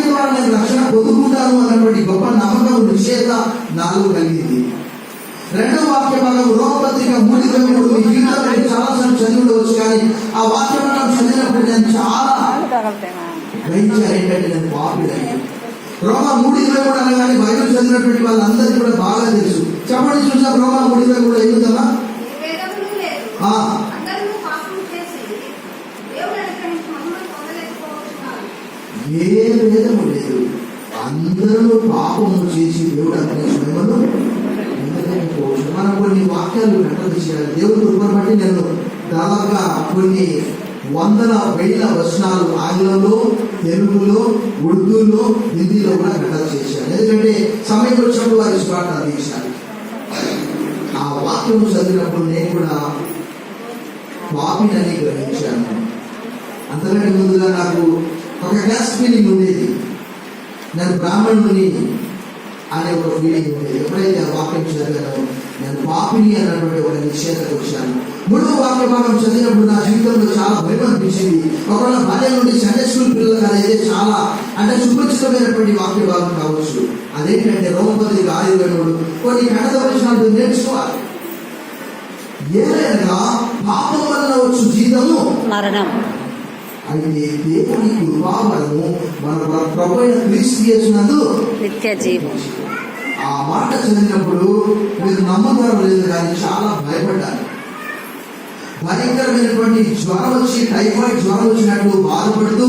ద్వారా నేను రక్షణ పొందుకుంటాను అన్నటువంటి గొప్ప నమ్మకం నిశ్చయత నాలో కలిగింది. రెండవ వాక్య భాగం రోమపత్రిక 3:23. మీ జీవితంలో నేను చాలాసార్లు చదివి ఉండవచ్చు, కానీ ఆ వాక్య భాగం చదివినప్పుడు నేను చాలా గ్రహించాను ఏంటంటే నేను పాపిని. రోమా 3:23 అనగానే బైబిల్ చదివినటువంటి వాళ్ళందరికీ కూడా బాగా తెలుసు. చెప్పండి చూసాం, రోమా 3:23 ఏముందమ్మా? ఏ భేదము లేదు, అందరూ పాపము చేసి దేవుడు అనుగ్రహించమను. మనం కొన్ని వాక్యాలు వెంటనే చేయాలి. దేవుడు కృపను బట్టి నేను దాదాపుగా కొన్ని వందల వేల వచనాలు ఆంగ్లంలో, తెలుగులో, ఉర్దూలో, హిందీలో కూడా వెంటనే చేశాను. ఎందుకంటే సమయం వచ్చినప్పుడు వారి స్పాట్ అందించాలి. ఆ వాక్యం చదివినప్పుడు నేను కూడా పాపినని గ్రహించాను. అంతకంటే ముందుగా నాకు ఒక గ్యాస్ ఫీలింగ్ ఉండేది, నేను బ్రాహ్మణుని అనే ఒక ఫీలింగ్ ఉండేది. ఎప్పుడైతే ఆ వాక్యం చదివానో నేను పాపిని అన్నటువంటి ఒక నిశ్చయతకు వచ్చాను. మూడవ వాక్య భాగం చదివినప్పుడు నా జీవితంలో చాలా భయం అనిపించింది. ఒకవేళ భార్య నుండి సండే స్కూల్ పిల్లలు అదైతే చాలా అంటే సుపరిచితమైనటువంటి వాక్య భాగం కావచ్చు. అదేంటంటే రోమపత్రిక 6:23 కొన్ని కన్నడ వచనాలు నేర్చుకోవాలి. ఏదైనా పాపం వల్ల వచ్చు జీతము మరణం, అయితే దేవుని కృపావరము మన ప్రభువైన క్రీస్తు యేసునందు నిత్య జీవం. ఆ మాట చదివినప్పుడు మీరు నమ్మకారు లేదు, కానీ చాలా భయపడ్డారు. భయంకరమైనటువంటి జ్వరం వచ్చి, టైఫాయిడ్ జ్వరం వచ్చినట్టు బాధపడుతూ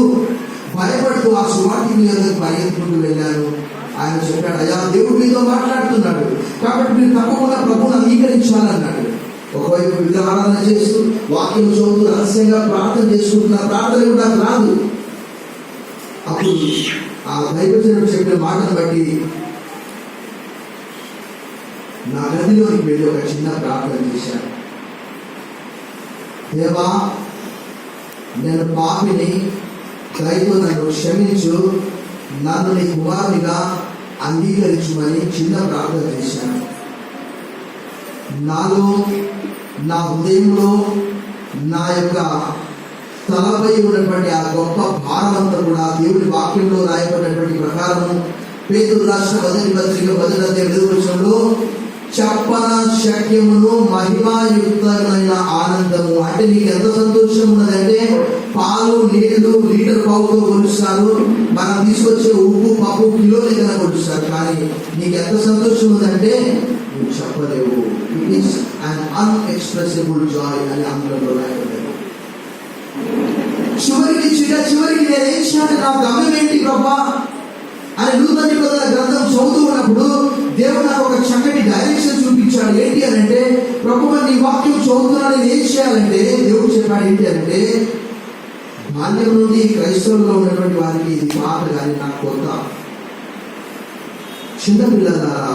భయపడుతూ ఆ సువార్తికుని యొద్దకు పరిగెత్తుకుంటూ వెళ్ళారు. ఆయన చెప్పాడు, అయ్యా దేవుడు మీతో మాట్లాడుతున్నాడు, కాబట్టి మీరు తప్పకుండా ప్రభువును అంగీకరించాలన్నాడు. ఒకవైపు విగ్రహారాధన చేస్తూ వాక్యం చదువుతూ రహస్యంగా ప్రార్థన చేసుకుంటున్న ప్రార్థన కూడా నాకు రాదు. అప్పుడు ఆ దైవజనుడు చెప్పిన మాటను బట్టి నా గదిలోకి వెళ్ళి ఒక చిన్న ప్రార్థన చేశాను. దేవా, నేను పాపిని, దయతో నన్ను క్షమించు, నన్ను నీ కుమారునిగా అంగీకరించుమని చిన్న ప్రార్థన చేశాను. నాలో, నా హృదయంలో, నా యొక్క తలపై ఉన్నటువంటి ఆ గొప్ప భారమంతా కూడా దేవుడి వాక్యంలో రాయబడినటువంటి ప్రకారము పేతురు రాసిన 1 పత్రిక 10:8 చెప్పన శక్యమును మహిమాయుక్తమైన ఆనందము. అంటే నీకు ఎంత సంతోషం ఉన్నదంటే పాలు నీళ్లు లీటర్ పావుతో కొలుస్తారు, మనం తీసుకొచ్చే ఉప్పు పప్పు కిలో లెక్కన కొలుస్తారు, కానీ నీకు ఎంత సంతోషం ఉందంటే నువ్వు చెప్పలేవు. ఇట్ ఈస్ అన్ అన్ఎక్స్ప్రెసిబుల్ జాయ్ అని ఆంగ్లంలో రాయబడ్డారు. చివరికి నేనేం చేయాలి, నా గమ్యం ఏంటి ప్రభా అని నూతన నిబంధన గ్రంథం చదువుతూ ఉన్నప్పుడు దేవుడు నాకు ఒక చక్కటి డైరెక్షన్ చూపించాడు. ఏంటి అని అంటే, ప్రభువా నీ వాక్యం చదువుతున్నాను, ఏం చేయాలంటే దేవుడు చెప్పాడు ఏంటి అంటే, బాల్యం నుండి క్రైస్తవుల్లో ఉన్నటువంటి వారికి ఇది పాత కానీ నాకు కొత్త. చిన్నపిల్లలారా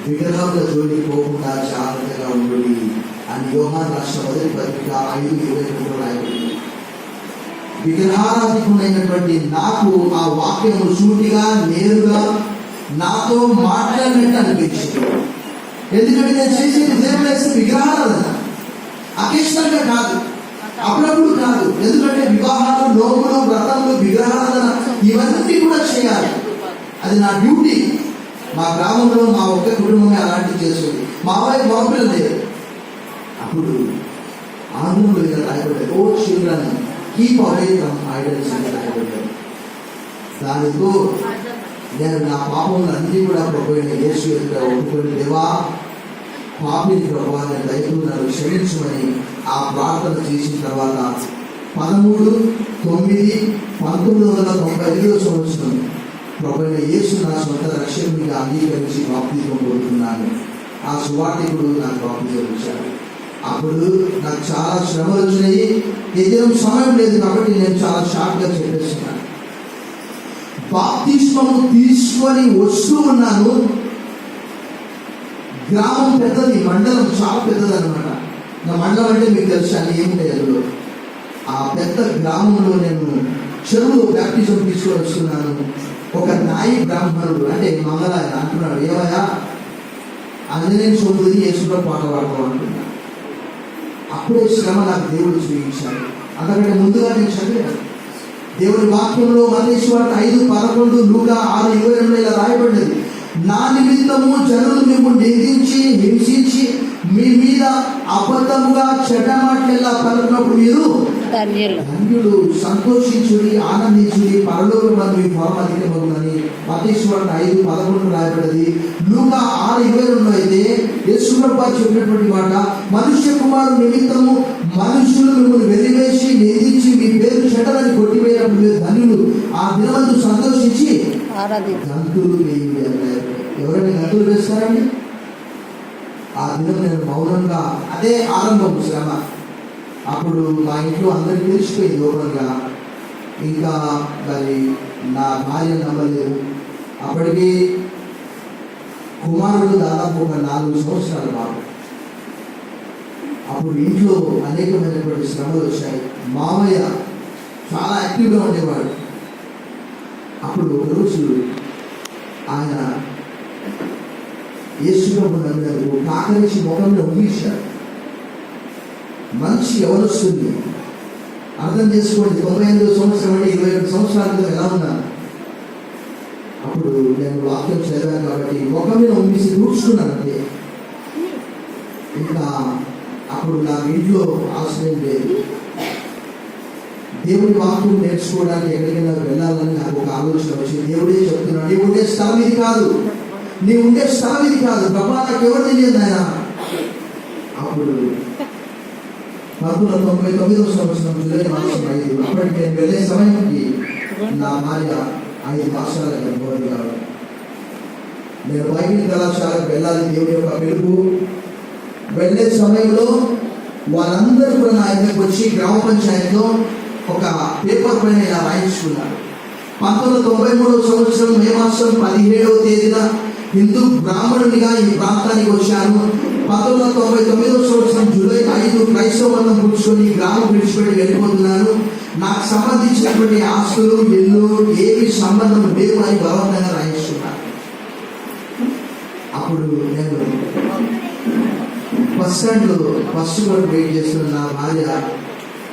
విగ్రహాల జోలికి పోకుండా జాగ్రత్తగా ఉండి అని యోహాను రాష్ట్ర 1 పత్రిక 5:22 రాయబడింది. విగ్రహారాధికుడైనటువంటి నాకు ఆ వాక్యము సూటిగా నేరుగా నాతో మాట్లాడినట్టు అనిపించింది. ఎందుకంటే నేను చేసేది దేవుడేస్తే విగ్రహారాధన అకేషనల్గా కాదు, అప్పుడప్పుడు కాదు. ఎందుకంటే వివాహాలు, నోములు, వ్రతములు, విగ్రహారాధన ఇవన్నీ కూడా చేయాలి, అది నా డ్యూటీ. మా గ్రామంలో మా ఒక్క కుటుంబమే అలాంటివి చేస్తుంది. మా వైపు మగపిల్లలు లేదు. అప్పుడు ఆంగ్లంలో ఇలా రాయబడ్డారు, O children keep away from idols అని రాయబడ్డారు. దానితో నేను నా పాపములు అన్నీ కూడా ప్రభువైన యేసు ఎదుట ఒప్పుకొని, దేవా పాపిని ప్రభువా నేను దయతో నన్ను క్షమించమని ఆ ప్రార్థన చేసిన తర్వాత 13/9/1995 సంవత్సరం ప్రభువైన యేసు నా సొంత రక్షకునిగా అంగీకరించి బాప్తిజం పొందుతున్నాను. ఆ సువార్తికుడు నాకు బాప్తిజం ఇచ్చాడు. అప్పుడు నాకు చాలా శ్రమలు వచ్చినాయి. ఏదేం సమయం లేదు కాబట్టి నేను చాలా షార్ట్గా చెప్పేస్తున్నాను. బాప్తిస్మము తీసుకొని వస్తూ ఉన్నాను. గ్రామం పెద్దది, మండలం చాలా పెద్దది అనమాట. నా మండలం అంటే మీకు తెలుసు అని ఏముంటాయి అందులో. ఆ పెద్ద గ్రామంలో నేను చెరువులో బ్యాప్టిజం తీసుకొని వస్తున్నాను. ఒక నాయి బ్రాహ్మణుడు అంటే మంగళాయ అంటున్నాడు, ఏమయ్యా ఆంజనేయ స్వామి యేసులో పాట పాడతాం అంటున్నాడు. అప్పుడే శ్రమ నాకు దేవుడు చూపించాడు. అంతకంటే ముందుగా నేను చదివాను. దేవుని వాక్యంలో మత్తయి 5:11, లూకా 6:22 ఇలా రాయబడినది. నా నిమిత్తము జనులు మిమ్మల్ని నిందించి హింసించి మీ మీద అబద్ధముగా చెడ్డ మాటలెల్లా పలుకున్నప్పుడు మీరు ధన్యులు, సంతోషించుడి, ఆనందించుడి, పరలోకమందు మీ ఫలం అధికమగునని మత్తయి 5:11 రాయబడింది. లూకా 6:22 అయితే యేసు ప్రభువు చెప్పినటువంటి మాట, మనుష్య కుమారుడు నిమిత్తము మనుషులు మిమ్మల్ని వెలివేసి నిందించి మీ పేరు చెడ్డలని కొట్టివేయడం మీరు ధన్యులు, ఆ దినమందు సంతోషించి గంతులు వేయండి అన్నారు. ఎవరైనా గంతులు వేస్తారండి? ఆ దినం నేను మౌనంగా, అదే ఆరంభం శ్రమ. అప్పుడు మా ఇంట్లో అందరికి తెలిసిపోయింది ఓపెన్గా. ఇంకా మరి నా భార్య నమ్మలేదు. అప్పటికి కుమారుడు దాదాపు ఒక 4 సంవత్సరాలు బాబు. అప్పుడు ఇంట్లో అనేకమైనటువంటి శ్రమలు వచ్చాయి. మామయ్య చాలా యాక్టివ్గా ఉండేవాడు. అప్పుడు ఒకరోజు ఆయన యేసు ప్రభువు నమ్మినారు. కాకరించి ముఖంలో ఊహించాడు. మంచి ఎవరొస్తుంది అర్థం చేసుకోండి. 98 సంవత్సరం అంటే 21 సంవత్సరాల క్రితం ఎలా ఉన్నాను. అప్పుడు నేను వాక్యం చదివాను కాబట్టి ముఖం మీద ఊహించి కూర్చున్నానంటే. ఇంకా అప్పుడు నాకు ఇంట్లో ఆశ్రయం లేదు. దేవుడి వాక్యం నేర్చుకోవడానికి ఎక్కడికైనా వెళ్ళాలని నాకు ఒక ఆలోచన వచ్చి, దేవుడే చెప్తున్నాడు, నీ ఉండే స్థలం ఇది కాదు, నీ ఉండే స్థలం ఇది కాదు, ప్రభా నాకు ఎవరు తెలియదు ఆయన. అప్పుడు 1999 సంవత్సరం జూలై మాసం 5, అప్పటికి నేను వెళ్ళే సమయానికి నా భార్య 5 మాసాల గర్భవతి కావడం. నేను బైబిల్ కళాశాలకు వెళ్ళాలి, దేవుడి యొక్క పిలుపు. వెళ్ళే సమయంలో వారందరూ కూడా నా దగ్గరకు వచ్చి గ్రామ పంచాయతీలో ఒక పేపర్ పైన ఇలా రాయించుకున్నారు. 1993 సంవత్సరం మే మాసం 17వ తేదీన హిందూ బ్రాహ్మణునిగా ఈ ప్రాంతానికి వచ్చాను. 1999 సంవత్సరం జూలై 5 క్రైస్తవ మతం పుచ్చుకొని గ్రామం విడిచిపెట్టి వెళ్ళిపోతున్నాను. నాకు సంబంధించినటువంటి ఆస్తులు, ఇల్లు ఏమి సంబంధం లేవు అని బలవంతంగా రాయించుకున్నాను. అప్పుడు నేను బస్ స్టాండ్లో బస్సు కొరకు వెయిట్ చేస్తున్న నా భార్య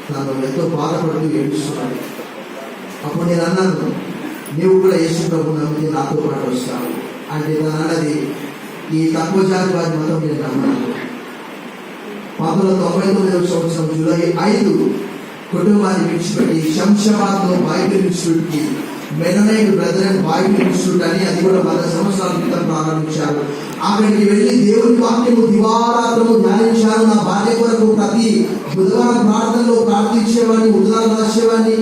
తను ఎంతో బాధపడుతూ ఏడుస్తున్నాడు. అప్పుడు నేను అన్నాను, నీవు కూడా యేసు ప్రభువు నమ్మితే నాతో పాటు వస్తావు అంటే తను అన్నది, ఈ తక్కువ జాతి వారి మతం నేను నమ్మను. 1999 సంవత్సరం జూలై 5 కుటుంబాన్ని విడిచిపెట్టి శంషాబాద్లో బైబిల్ ఇన్స్టిట్యూట్కి, మెననైట్ బ్రదరన్ బైబిల్ ఇన్స్టిట్యూట్ అని, అది కూడా 10 సంవత్సరాల క్రితం ప్రారంభించారు. అక్కడికి వెళ్ళి దేవుని వాక్యము దివారాత్రము ధ్యానించాను. నా భార్య కొరకు ప్రతి బుధవారం ప్రార్థనలో ప్రార్థించేవాడిని, ఉత్తరాలు రాసేవాడిని.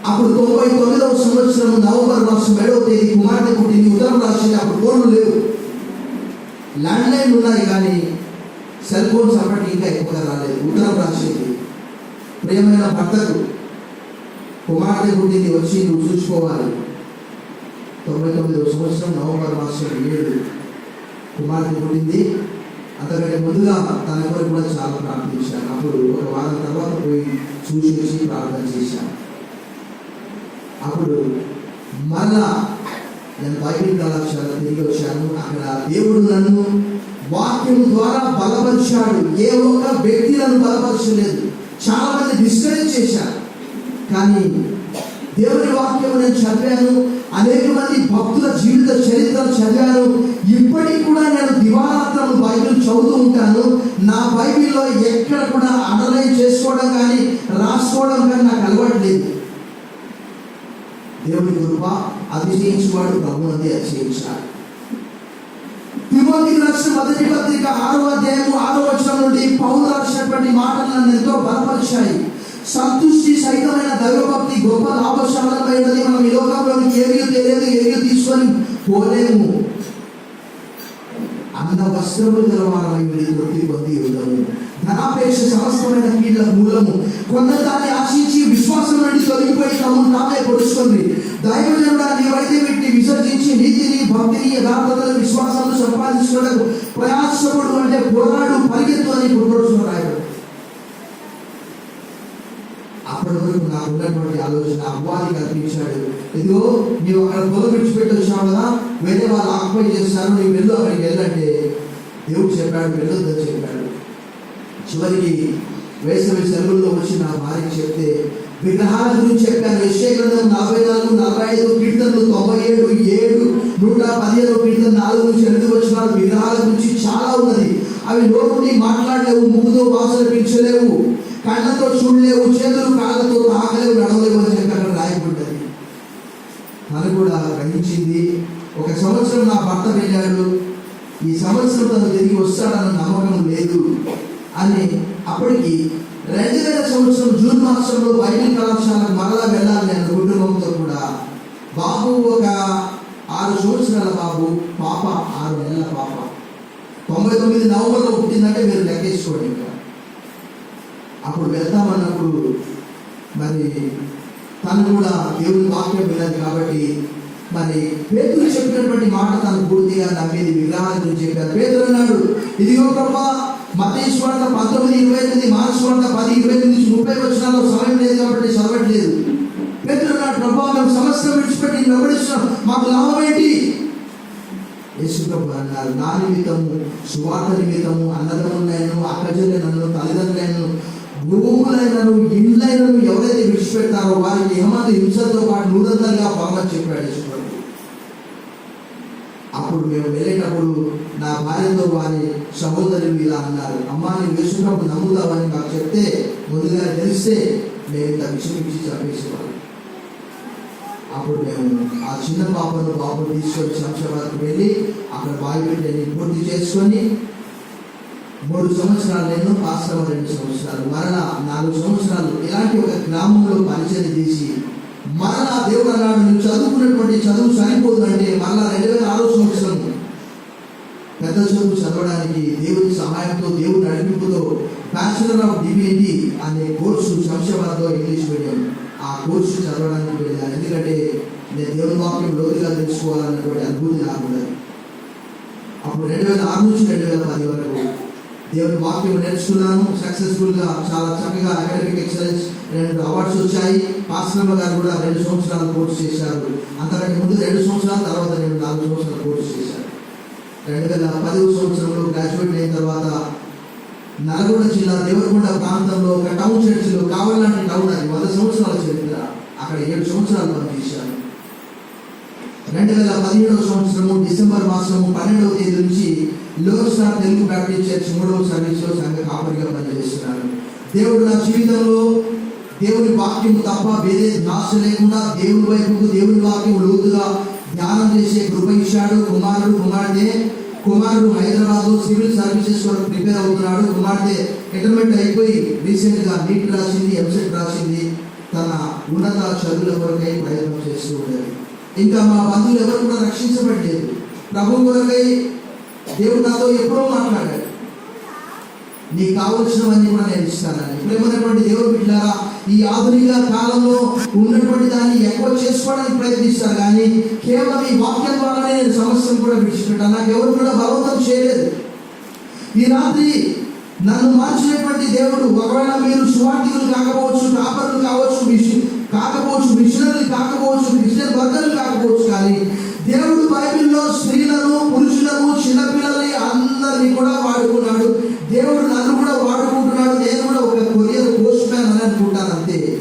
అప్పుడు 99వ సంవత్సరం నవంబర్ మాసం 7వ తేదీ కుమార్తె పుట్టింది. ఉత్తరం రాసేది. అప్పుడు ఫోన్లు లేవు, ల్యాండ్ లైన్లు ఉన్నాయి కానీ సెల్ ఫోన్స్ అప్పటికి ఇంకా ఎక్కువగా రాలేదు. ఉత్తరం రాసేది, ప్రియమైన భర్తకు కుమార్తె పుట్టింది, వచ్చి నువ్వు చూసుకోవాలి. 99వ సంవత్సరం నవంబర్ మాసం 7 కుమార్తె పుట్టింది. అంతకంటే ముందుగా తన కొరకు కూడా చాలా ప్రార్థించాను. అప్పుడు ఒక వారం తర్వాత పోయి చూసి ప్రార్థన చేశాను. అప్పుడు మళ్ళా నేను బైబిల్ కళాశాల తిరిగి వచ్చాను. అక్కడ దేవుడు నన్ను వాక్యం ద్వారా బలపరిచాడు. ఏ ఒక్క వ్యక్తి నన్ను బలపరచలేదు, చాలా మంది డిస్కరేజ్ చేశారు. కానీ దేవుని వాక్యం నేను చదివాను, అనేక మంది భక్తుల జీవిత చరిత్రలు చదివాను. ఇప్పటికి కూడా నేను దివారాత్రము బైబిల్ చదువుతూ ఉంటాను. నా బైబిల్లో ఎక్కడ కూడా అండర్లైన్ చేసుకోవడం కానీ రాసుకోవడం కానీ నాకు అలవాటు లేదు. దేవుని కృప, అతిశయించువాడు ప్రభువునందే అతిశయించాడు. తిమోతికి రాసిన మొదటి పత్రిక 6వ అధ్యాయము 6వ వచనం నుండి పౌలు రాసినటువంటి మాటలు నన్ను ఎంతో బలపరిచాయి. సంతుష్టి సహితమైన దైవభక్తి గొప్ప లాభశాలమైనది. మనం ఈ లోకంలోకి ఏమీ తెలియదు, ఏమీ తీసుకొని పోలేము. అన్న వస్త్రములు గలవారమై తృప్తి పొంది ఉండము. ధనాపేక్ష సమస్తమైన కీళ్ళ మూలము. కొందరు దాన్ని ఆశించి విశ్వాసం నుండి తొలగిపోయి తమను తామే పొడుచుకొని, దైవజనుడా నీవైతే వీటిని విసర్జించి నీతిని, భక్తిని, యథార్థతను, విశ్వాసాలను సంపాదించుకోవడానికి ప్రయాసపడు అంటే పోరాడు, పరిగెత్తు అని పుట్టిన రాయడు. అప్పటి వరకు నాకు ఉన్నటువంటి ఆలోచన అవ్వాలి కల్పించాడు. ఇదిగో నీవు అక్కడ పొలం విడిచిపెట్టి వచ్చావు కదా, వేరే వాళ్ళు ఆక్యుపై చేస్తారు, నీవు వెళ్ళు, అక్కడికి వెళ్ళంటే దేవుడు చెప్పాడు, వెళ్ళొద్దని చెప్పాడు. చివరికి వేసవి సెలవుల్లో వచ్చి నా భార్యకి చెప్తే విగ్రహాల గురించి చెప్పాను. యెషయా గ్రంథం 44, 45, కీర్తనలు 97, 7, 115 కీర్తన 4 నుంచి 8 వచనాలు విగ్రహాల గురించి చాలా ఉన్నది. అవి నోరుని మాట్లాడలేవు, ముక్కుతో వాసన పీల్చలేవు, కళ్ళతో చూడలేవు, చేతులు కాళ్ళతో తాకలేవు, నడవలేవు అని చెప్పి అక్కడ రాయబడ్డది. తను కూడా గ్రహించింది. ఒక సంవత్సరం నా భర్త వెళ్ళాడు, ఈ సంవత్సరం తను తిరిగి వస్తాడన్న నమ్మకం లేదు అని. అప్పటికి 2000 సంవత్సరం జూన్ మాసంలో బైబిల్ కళాశాలకు మరలా వెళ్ళాలి నేను కుటుంబంతో కూడా. బాబు ఒక 6 సంవత్సరాల బాబు, పాప 6 నెలల పాప. 99 నవంబర్లో పుట్టిందంటే మీరు లెక్కేసుకోండి. ఇంకా అప్పుడు వెళ్తామన్నప్పుడు మరి తను కూడా దేవుని వాక్యం వినదు కాబట్టి మరి పేతురు చెప్పినటువంటి మాట తను పూర్తిగా నమ్మేది. విగ్రహాల గురించి చెప్పారు. పేతురు అన్నాడు, ఇదిగో ప్రభా, మత్తయి సువార్త 19:28, మార్కు సువార్త 10:29-30 వచనాల్లో సమయం లేదు కాబట్టి చదవట్లేదు. పేతురు అన్నాడు, ప్రభా, మేము సమస్యను విడిచిపెట్టి వెంబడిస్తున్నాం, మాకు లాభం ఏంటి? యేసు ప్రభు అన్నారు, నా నిమిత్తము, సువార్త నిమిత్తము అన్నదమ్ములైనను, అక్కచెల్లెలను, తల్లిదండ్రులైనను, భూములైనను, ఇండ్లైనను ఎవరైతే విడిచిపెడతారో వారికి ఏమంది హింసతో పాటు 100గా పొగమని చెప్పాడు యేసు ప్రభు. అప్పుడు మేము వెళ్ళేటప్పుడు నా భార్యతో వారి సహోదరులు ఇలా అన్నారు, అమ్మా నేను యేసు ప్రభు నమ్ముతావని మాకు చెప్తే ముందుగా తెలిస్తే మేము ఇంత విషమించి చంపేసేవాళ్ళం. అప్పుడు మేము ఆ చిన్న బాబును తీసుకొని శంషాబాద్కి వెళ్ళి అక్కడ బాయిపెట్టి పూర్తి చేసుకొని 3 సంవత్సరాలు నేను, పాస్టర్ 2 సంవత్సరాలు, మరలా 4 సంవత్సరాలు ఇలాంటి ఒక గ్రామంలో పరిచయం చేసి మరలా దేవుడు అన్నాడు, నువ్వు చదువుకున్నటువంటి చదువు సరిపోతుందంటే మరలా 2006 సంవత్సరం పెద్ద చదువు చదవడానికి దేవుడి సహాయంతో, దేవుడి నడిపింపుతో బ్యాచులర్ ఆఫ్ డివినిటీ అనే కోర్సు శంషాబాద్లో ఇంగ్లీష్ మీడియం, ఆ కోర్సు చదవడానికి వెళ్ళాను. ఎందుకంటే నేను దేవుని వాక్యం లోతుగా తెలుసుకోవాలన్నటువంటి అనుభూతి నాకు ఉన్నది. అప్పుడు 2006 నుంచి 2010 వరకు దేవుని వాక్యం నేర్చుకున్నాను. సక్సెస్ఫుల్గా చాలా చక్కగా అకాడమిక్ ఎక్సలెన్స్ 2 అవార్డ్స్ వచ్చాయి. పాస్టర్ గారు కూడా 2 సంవత్సరాలు కోర్సు చేశారు. అంతకంటే ముందు 2 సంవత్సరాల తర్వాత నేను 4 సంవత్సరాలు కోర్సు చేశాను. 2010 సంవత్సరంలో గ్రాడ్యుయేట్ అయిన తర్వాత నల్గొండ జిల్లా దేవరకొండ ప్రాంతంలో ఒక టౌన్ చర్చిలో, కావాలంటే టౌన్, అది 100 సంవత్సరాల చరిత్ర, అక్కడ 7 సంవత్సరాలు పనిచేశాను. 2017 సంవత్సరము డిసెంబర్ మాసము 12వ తేదీ నుంచి Lok star Telugu Baptist church 3వ సర్వీస్లో సంఘ కాపరిగా పనిచేస్తున్నాను. దేవుడు నా జీవితంలో దేవుని వాక్యం తప్ప వేరే ధ్యాస లేకుండా దేవుని వైపుకు, దేవుని వాక్యం లోతుగా ధ్యానం చేసే కృప ఇచ్చాడు. కుమారుడు హైదరాబాద్లో సివిల్ సర్వీసెస్ కొరకు ప్రిపేర్ అవుతున్నాడు. కుమార్తె ఇంటర్మీడియట్ అయిపోయి రీసెంట్గా నీట్ రాసింది, ఎంసెట్ రాసింది. తన ఉన్నత చదువుల కొరకై ప్రయత్నం చేస్తూ ఉండేది. ఇంకా మా బంధువులు ఎవరు కూడా రక్షించబడలేదు. ప్రభు కొరకై దేవుడు నాతో ఎప్పుడో మాట్లాడాడు, నీకు కావలసినవన్నీ కూడా నేను ఇస్తానని. ప్రేమైనటువంటి దేవుడు బిడ్డలారా, ఈ ఆధునిక కాలంలో ఉన్నటువంటి దాన్ని ఎక్కువ చేసుకోవడానికి ప్రయత్నిస్తారు, కానీ కేవలం ఈ వాక్యం ద్వారానే నేను సమస్యను కూడా విడిచిపెట్టాను. నాకు ఎవరు కూడా బలవంతం చేయలేదు. ఈ రాత్రి నన్ను మార్చినటువంటి దేవుడు, ఒకవేళ మీరు సువార్థికులు కాకపోవచ్చు, టాపర్లు కాకపోవచ్చు, మిషనరీలు కాకపోవచ్చు, క్రిస్టియన్ వర్కర్లు కాకపోవచ్చు, కానీ దేవుడు బైబిల్లో స్త్రీలను, పురుషులను, చిన్నపిల్లల్ని అందరినీ కూడా వాడుకున్నాడు. దేవుడు నన్ను కూడా వాడుకుంటున్నాడు. నేను కూడా ఒక కొరియర్ పోస్ట్ మ్యాన్ అని అనుకుంటాను, అంతే.